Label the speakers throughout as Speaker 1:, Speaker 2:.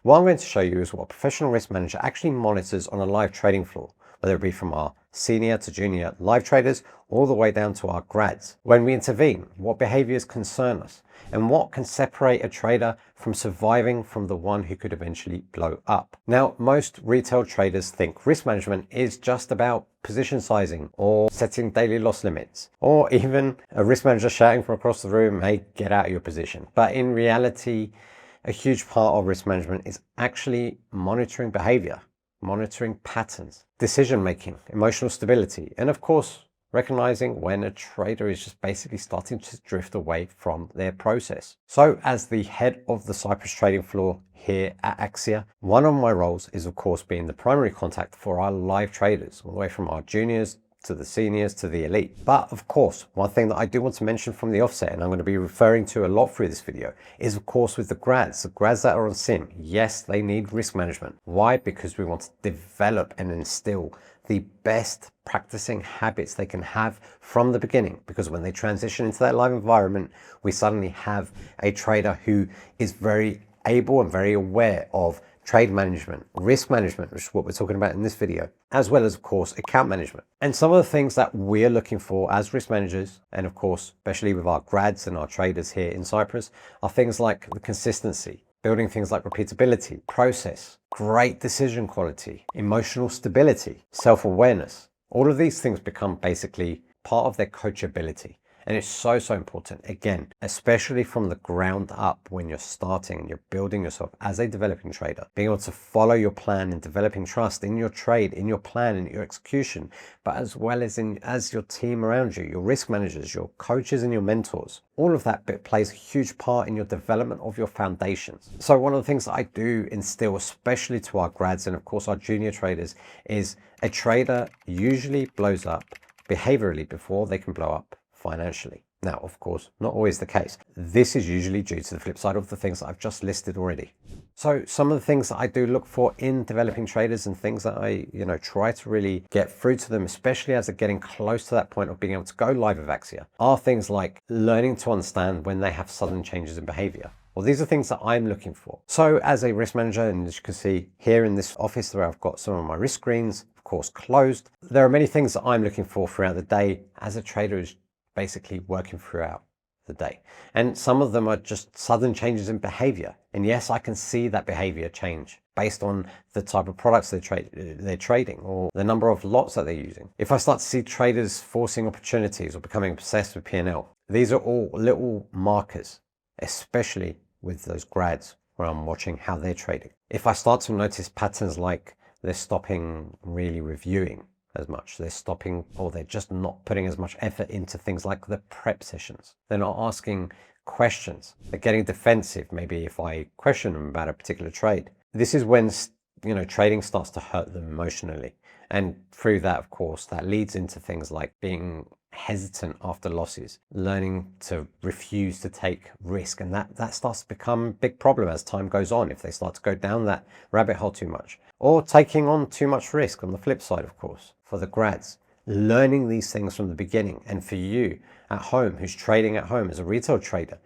Speaker 1: What I'm going to show you is what a professional risk manager actually monitors on a live trading floor, whether it be from our senior to junior live traders, all the way down to our grads. When we intervene, what behaviors concern us, and what can separate a trader from surviving from the one who could eventually blow up. Now, most retail traders think risk management is just about position sizing or setting daily loss limits, or even a risk manager shouting from across the room, hey, get out of your position. But in reality, a huge part of risk management is actually monitoring behavior, monitoring patterns, decision making, emotional stability, and of course, recognizing when a trader is just basically starting to drift away from their process. So as the head of the Cyprus Trading Floor here at Axia, one of my roles is of course being the primary contact for our live traders, all the way from our juniors to the seniors to the elite. But of course, one thing that I do want to mention from the offset, and I'm going to be referring to a lot through this video, is of course with the grads that are on sim. Yes, they need risk management. Why? Because we want to develop and instill the best practicing habits they can have from the beginning, because when they transition into that live environment, we suddenly have a trader who is very able and very aware of trade management, risk management, which is what we're talking about in this video, as well as of course account management. And some of the things that we're looking for as risk managers, and of course especially with our grads and our traders here in Cyprus, are things like the consistency, building things like repeatability, process, great decision quality, emotional stability, self-awareness. All of these things become basically part of their coachability. And it's so important, again, especially from the ground up when you're starting and you're building yourself as a developing trader, being able to follow your plan and developing trust in your trade, in your plan, in your execution, but as well as your team around you, your risk managers, your coaches and your mentors. All of that bit plays a huge part in your development of your foundations. So one of the things that I do instill, especially to our grads and of course our junior traders, is a trader usually blows up behaviorally before they can blow up financially. Now, of course, not always the case. This is usually due to the flip side of the things that I've just listed already. So some of the things that I do look for in developing traders and things that I, try to really get through to them, especially as they're getting close to that point of being able to go live with Axia, are things like learning to understand when they have sudden changes in behavior. Well, these are things that I'm looking for. So as a risk manager, and as you can see here in this office where I've got some of my risk screens, of course, closed, there are many things that I'm looking for throughout the day as a trader is basically working throughout the day. And some of them are just sudden changes in behavior. And yes, I can see that behavior change based on the type of products they're trading or the number of lots that they're using. If I start to see traders forcing opportunities or becoming obsessed with P&L, these are all little markers, especially with those grads where I'm watching how they're trading. If I start to notice patterns like they're stopping really reviewing as much, they're stopping, or they're just not putting as much effort into things like the prep sessions, they're not asking questions, they're getting defensive maybe if I question them about a particular trade. This is when trading starts to hurt them emotionally, and through that of course that leads into things like being hesitant after losses, learning to refuse to take risk, and that starts to become a big problem as time goes on if they start to go down that rabbit hole too much, or taking on too much risk on the flip side. Of course, for the grads, learning these things from the beginning, and for you at home who's trading at home as a retail trader,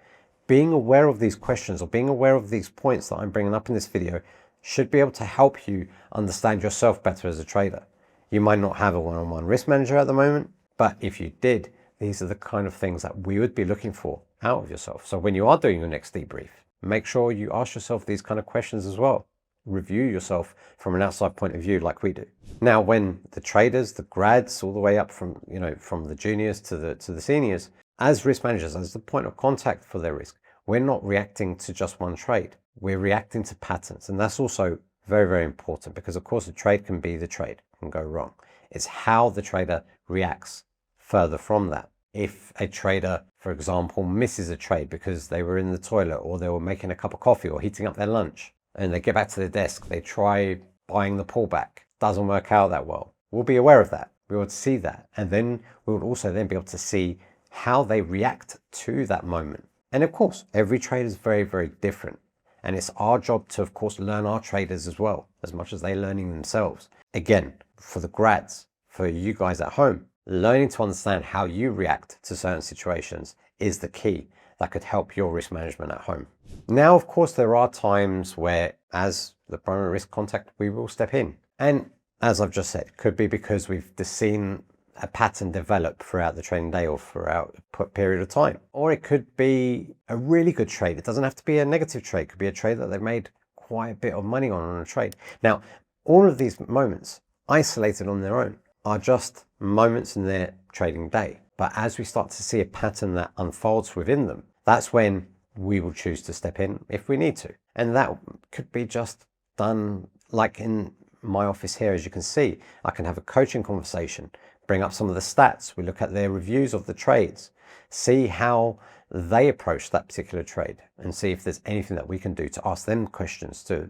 Speaker 1: being aware of these questions or being aware of these points that I'm bringing up in this video should be able to help you understand yourself better as a trader. You might not have a one-on-one risk manager at the moment, but if you did, these are the kind of things that we would be looking for out of yourself. So when you are doing your next debrief, make sure you ask yourself these kind of questions as well. Review yourself from an outside point of view like we do. Now, when the traders, the grads, all the way up from, from the juniors to the seniors, as risk managers, as the point of contact for their risk, we're not reacting to just one trade. We're reacting to patterns. And that's also very, very important because of course a trade can be the trade and go wrong. It's how the trader reacts further from that. If a trader, for example, misses a trade because they were in the toilet or they were making a cup of coffee or heating up their lunch and they get back to their desk, they try buying the pullback, doesn't work out that well, we'll be aware of that. We would see that. And then we would also then be able to see how they react to that moment. And of course, every trade is very, very different. And it's our job to, of course, learn our traders as well, as much as they're learning themselves. Again, for the grads, for you guys at home, learning to understand how you react to certain situations is the key. that could help your risk management at home. Now, of course, there are times where, as the primary risk contact, we will step in. And as I've just said, it could be because we've seen a pattern develop throughout the trading day or throughout a period of time. Or it could be a really good trade. It doesn't have to be a negative trade. It could be a trade that they've made quite a bit of money on a trade. Now, all of these moments, isolated on their own, are just moments in their trading day. But as we start to see a pattern that unfolds within them, that's when we will choose to step in if we need to. And that could be just done like in my office here. As you can see, I can have a coaching conversation, bring up some of the stats, we look at their reviews of the trades, see how they approach that particular trade, and see if there's anything that we can do to ask them questions to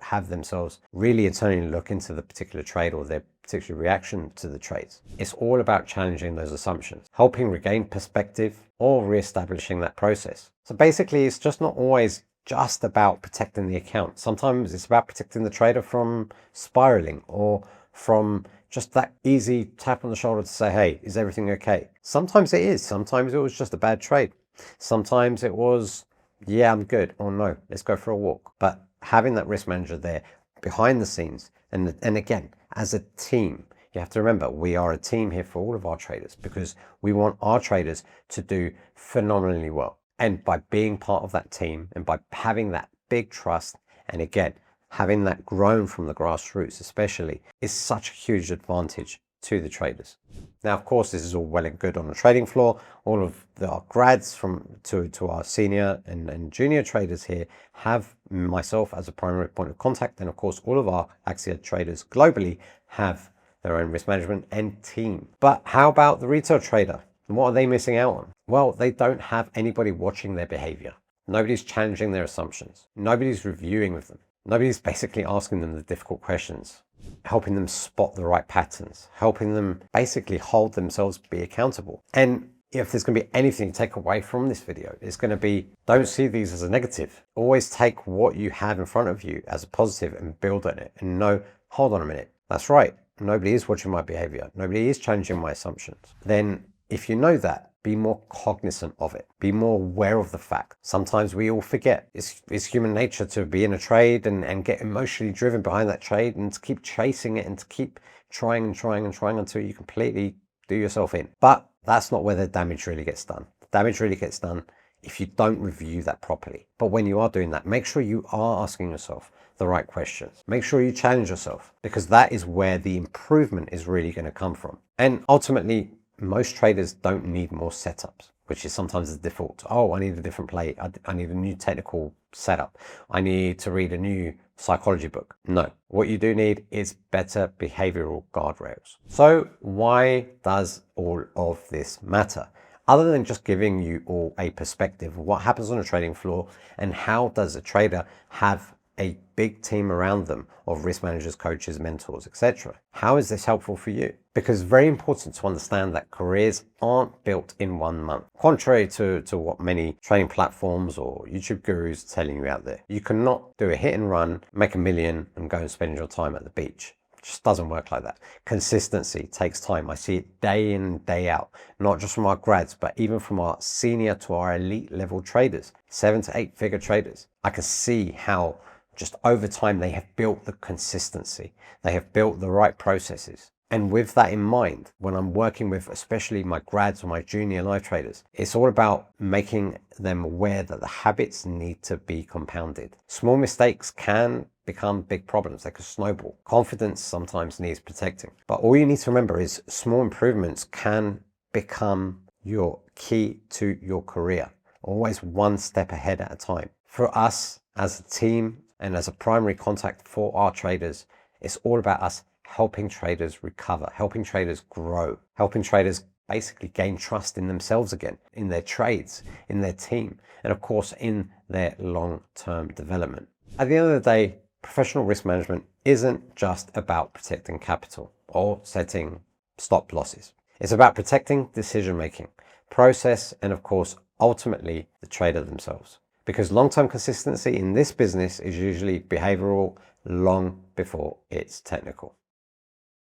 Speaker 1: have themselves really internally look into the particular trade or their particular reaction to the trades. It's all about challenging those assumptions, helping regain perspective or re-establishing that process. So basically, it's just not always just about protecting the account. Sometimes it's about protecting the trader from spiraling or from just that easy tap on the shoulder to say, hey, is everything okay? Sometimes it is. Sometimes it was just a bad trade. Sometimes it was, yeah, I'm good, or no, let's go for a walk. But having that risk manager there behind the scenes, and again, as a team, you have to remember, we are a team here for all of our traders because we want our traders to do phenomenally well. And by being part of that team and by having that big trust, and again, having that grown from the grassroots especially, is such a huge advantage to the traders. Now, of course, this is all well and good on the trading floor. All of our grads to our senior and junior traders here have myself as a primary point of contact. And of course, all of our Axia traders globally have their own risk management and team. But how about the retail trader? And what are they missing out on? Well, they don't have anybody watching their behavior. Nobody's challenging their assumptions. Nobody's reviewing with them. Nobody's basically asking them the difficult questions, helping them spot the right patterns, helping them basically hold themselves, be accountable. And if there's going to be anything to take away from this video, it's going to be, don't see these as a negative. Always take what you have in front of you as a positive and build on it and know, hold on a minute, that's right. Nobody is watching my behavior. Nobody is challenging my assumptions. Then if you know that, be more cognizant of it. Be more aware of the fact. Sometimes we all forget. It's human nature to be in a trade and get emotionally driven behind that trade and to keep chasing it and to keep trying until you completely do yourself in. But that's not where the damage really gets done. The damage really gets done if you don't review that properly. But when you are doing that, make sure you are asking yourself the right questions. Make sure you challenge yourself, because that is where the improvement is really going to come from. And ultimately, most traders don't need more setups, which is sometimes the default. Oh, I need a different play. I need a new technical setup. I need to read a new psychology book. No, what you do need is better behavioral guardrails. So why does all of this matter? Other than just giving you all a perspective of what happens on a trading floor and how does a trader have a big team around them of risk managers, coaches, mentors, etc. How is this helpful for you? Because it's very important to understand that careers aren't built in 1 month. Contrary to what many training platforms or YouTube gurus are telling you out there. You cannot do a hit and run, make $1 million and go and spend your time at the beach. It just doesn't work like that. Consistency takes time. I see it day in and day out, not just from our grads, but even from our senior to our elite level traders, 7 to 8 figure traders. I can see how just over time, they have built the consistency. They have built the right processes. And with that in mind, when I'm working with especially my grads or my junior live traders, it's all about making them aware that the habits need to be compounded. Small mistakes can become big problems. They can snowball. Confidence sometimes needs protecting. But all you need to remember is small improvements can become your key to your career. Always one step ahead at a time. For us as a team, and as a primary contact for our traders, it's all about us helping traders recover, helping traders grow, helping traders basically gain trust in themselves again, in their trades, in their team, and of course, in their long-term development. At the end of the day, professional risk management isn't just about protecting capital or setting stop losses. It's about protecting decision-making, process, and of course, ultimately, the trader themselves. Because long-term consistency in this business is usually behavioral long before it's technical.